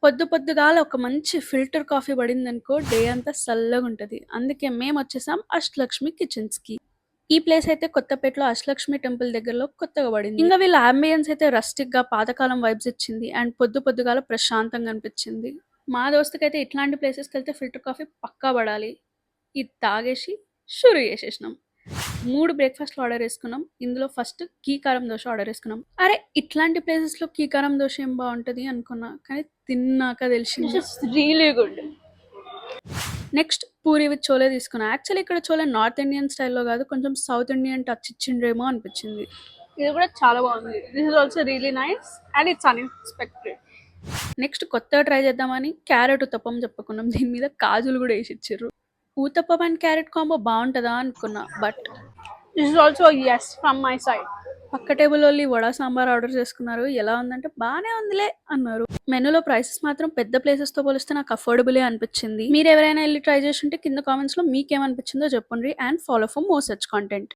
పొద్దు పొద్దుగాల ఒక మంచి ఫిల్టర్ కాఫీ పడిందనుకో డే అంతా సల్లగుంటది. అందుకే మేమొచ్చేసాం అష్టలక్ష్మి కిచెన్స్‌కి. ఈ ప్లేస్ అయితే కొత్తపేటలో అష్టలక్ష్మి టెంపుల్ దగ్గరలో కొత్తగా పడింది. ఇంగ వీళ్ళ యాంబియన్స్ అయితే రస్టిక్‌గా పాతకాలం వైబ్స్ ఇచ్చింది. అండ్ పొద్దు పొద్దుగాల ప్రశాంతంగా అనిపిచ్చింది. మా దోస్తుకైతే ఇట్లాంటి ప్లేసెస్‌కెళ్తే ఫిల్టర్ కాఫీ పక్కా పడాలి. ఇది తాగేసి షురు చేసేసినాం. 3 బ్రేక్‌ఫాస్ట్‌లు ఆర్డర్ చేసుకున్నాం. ఇందులో ఫస్ట్ ఘీ కారం దోస ఆర్డర్ చేసుకున్నాం. అరే! ఇట్లాంటి ప్లేసెస్‌లో ఘీ కారం దోస ఏం బావుంటది అనుకున్నా. కానీ తిన్నాక తెలిసింది. This is really good. Next puri with chole తీసుకున్నా. యాక్చువల్లీ ఇక్కడ చోలే నార్త్ ఇండియన్ స్టైల్‌లో కాదు, కొంచెం సౌత్ ఇండియన్ టచ్ ఇచ్చిండ్రేమో అనిపించింది. ఇది కూడా చాలా బాగుంది. This is also really nice and it's unexpected. Next కొత్తగా ట్రై చేద్దామని క్యారెట్ ఉత్తప్పం చెప్పుకున్నాం. దీని మీద కాజులు కూడా వేసిచ్చిర్రు. ఊతప్పం అండ్ క్యారెట్ కాంబో బాగుంటుందా అనుకున్నా. But this is also yes from my side. పక్క టేబుల్ వాళ్ళు వడ సాంబార్ ఆర్డర్ చేసుకున్నారు. ఎలా ఉందంటే బానే ఉందిలే అన్నారు. మెనూలో ప్రైసెస్ మాత్రం పెద్ద ప్లేసెస్ తో పోలిస్తే నాకు అఫోర్డబులే అనిపించింది. మీరు ఎవరైనా వెళ్ళి ట్రై చేసి ఉంటే కింద కామెంట్స్ లో మీకేమనిపించిందో చెప్పండి. And follow for more such content.